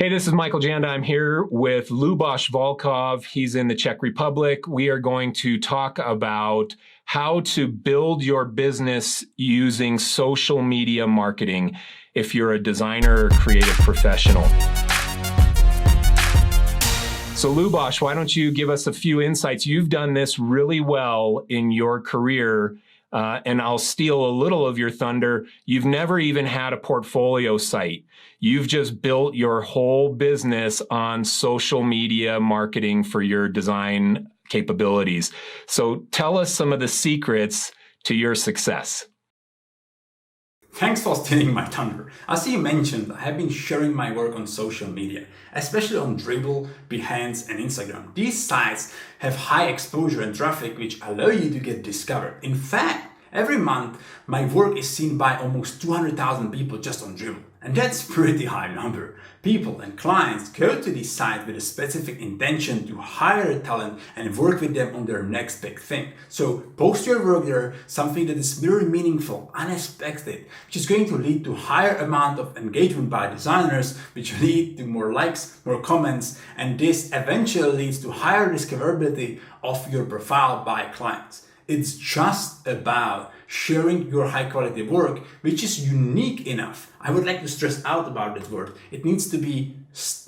Hey, this is Michael Janda. I'm here with Lubos Volkov. He's in the Czech Republic. We are going to talk about how to build your business using social media marketing if you're a designer or creative professional. So Lubos, why don't you give us a few insights? You've done this really well in your career, and I'll steal a little of your thunder. You've never even had a portfolio site. You've just built your whole business on social media marketing for your design capabilities. So tell us some of the secrets to your success. Thanks for stealing my thunder. As you mentioned, I have been sharing my work on social media, especially on Dribbble, Behance, and Instagram. These sites have high exposure and traffic which allow you to get discovered. In fact, every month, my work is seen by almost 200,000 people just on Dribbble. And that's a pretty high number. People and clients go to this site with a specific intention to hire a talent and work with them on their next big thing. So post your work there, something that is very meaningful, unexpected, which is going to lead to higher amount of engagement by designers, which lead to more likes, more comments, and this eventually leads to higher discoverability of your profile by clients. It's just about sharing your high quality work, which is unique enough. I would like to stress out about that word. It needs to be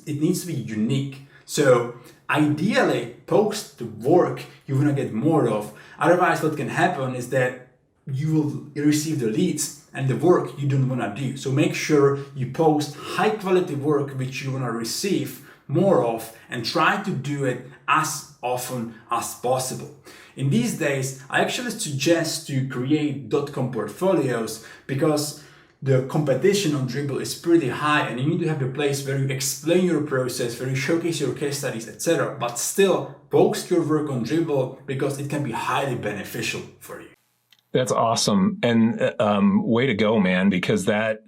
unique. So ideally post the work you want to get more of. Otherwise what can happen is that you will receive the leads and the work you don't want to do. So make sure you post high quality work which you want to receive more of and try to do it as often as possible. In these days, I actually suggest to create .com portfolios because the competition on Dribbble is pretty high and you need to have a place where you explain your process, where you showcase your case studies, etc. But still, post your work on Dribbble because it can be highly beneficial for you. That's awesome. And way to go, man, because that,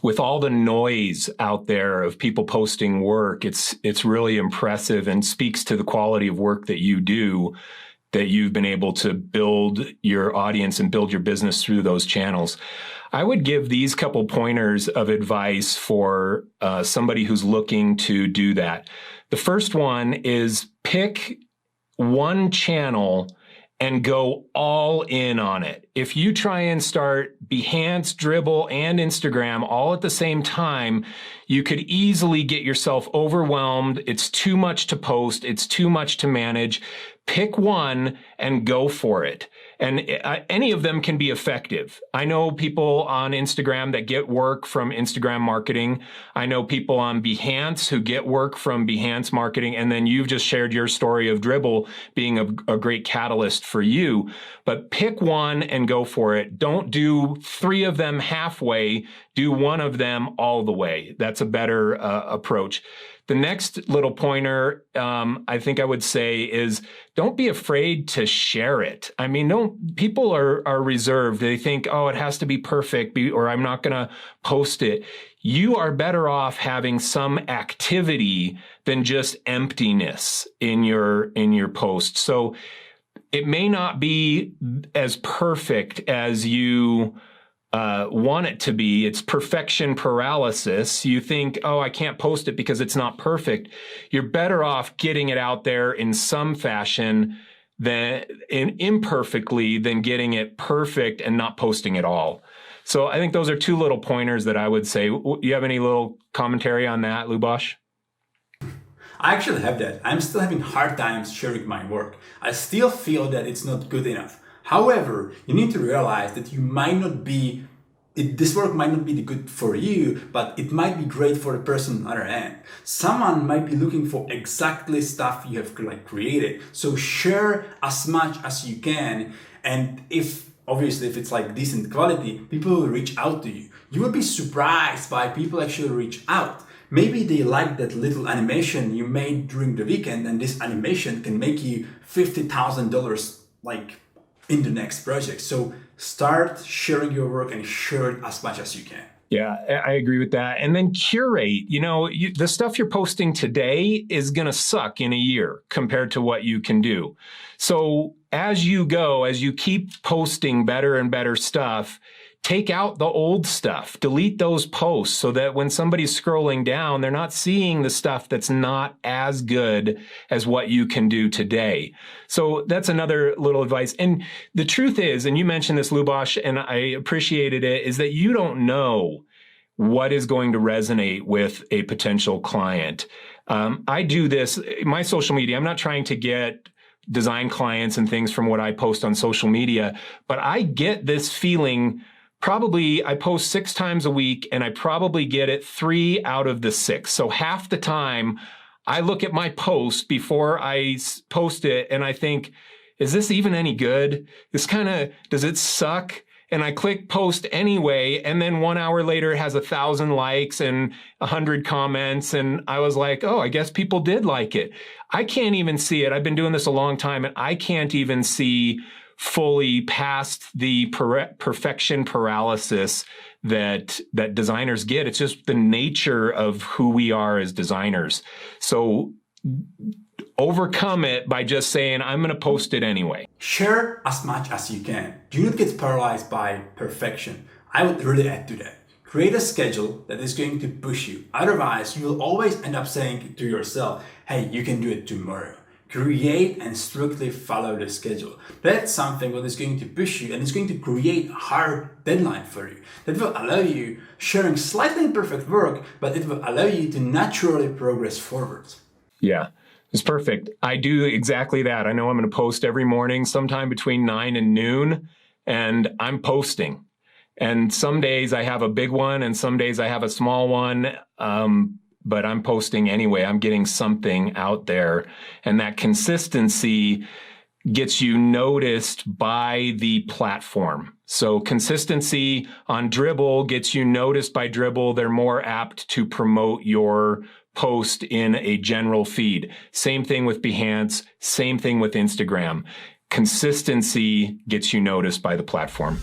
with all the noise out there of people posting work, it's really impressive and speaks to the quality of work that you do, that you've been able to build your audience and build your business through those channels. I would give these couple pointers of advice for somebody who's looking to do that. The first one is pick one channel and go all in on it. If you try and start Behance, Dribbble, and Instagram all at the same time, you could easily get yourself overwhelmed. It's too much to post. It's too much to manage. Pick one and go for it. And any of them can be effective. I know people on Instagram that get work from Instagram marketing. I know people on Behance who get work from Behance marketing. And then you've just shared your story of Dribbble being a great catalyst for you. But pick one and go for it. Don't do three of them halfway. Do one of them all the way. That's a better approach. The next little pointer, I think I would say is don't be afraid to share it. I mean, people are reserved. They think, oh, it has to be perfect or I'm not going to post it. You are better off having some activity than just emptiness in your post. So it may not be as perfect as you want it to be. It's perfection paralysis. You think, oh, I can't post it because it's not perfect. You're better off getting it out there in some fashion than imperfectly than getting it perfect and not posting at all. So I think those are two little pointers that I would say. You have any little commentary on that, Lubos? I actually have that. I'm still having hard times sharing my work. I still feel that it's not good enough. However, you need to realize that this work might not be good for you, but it might be great for the person on the other end. Someone might be looking for exactly stuff you have created. So share as much as you can. And obviously if it's like decent quality, people will reach out to you. You will be surprised by people actually reach out. Maybe they like that little animation you made during the weekend, and this animation can make you $50,000 in the next project. So start sharing your work and share it as much as you can. Yeah, I agree with that. And then curate. The stuff you're posting today is going to suck in a year compared to what you can do. So as you go, as you keep posting better and better stuff, take out the old stuff, delete those posts so that when somebody's scrolling down, they're not seeing the stuff that's not as good as what you can do today. So that's another little advice. And the truth is, and you mentioned this, Lubos, and I appreciated it, is that you don't know what is going to resonate with a potential client. I do this, my social media, I'm not trying to get design clients and things from what I post on social media, but I get this feeling. Probably I post 6 times a week and I probably get it 3 out of the 6. So half the time I look at my post before I post it and I think, is this even any good? Does it suck? And I click post anyway. And then 1 hour later it has 1,000 likes and 100 comments. And I was like, oh, I guess people did like it. I can't even see it. I've been doing this a long time and I can't even see fully past the perfection paralysis that designers get. It's just the nature of who we are as designers. So overcome it by just saying, I'm going to post it anyway. Share as much as you can. Do not get paralyzed by perfection. I would really add to that. Create a schedule that is going to push you. Otherwise, you will always end up saying to yourself, hey, you can do it tomorrow. Create and strictly follow the schedule. That's something that is going to push you and is going to create a hard deadline for you. That will allow you sharing slightly imperfect work, but it will allow you to naturally progress forward. Yeah, it's perfect. I do exactly that. I know I'm going to post every morning sometime between 9 and noon, and I'm posting. And some days I have a big one and some days I have a small one. But I'm posting anyway. I'm getting something out there. And that consistency gets you noticed by the platform. So consistency on Dribbble gets you noticed by Dribbble. They're more apt to promote your post in a general feed. Same thing with Behance, same thing with Instagram. Consistency gets you noticed by the platform.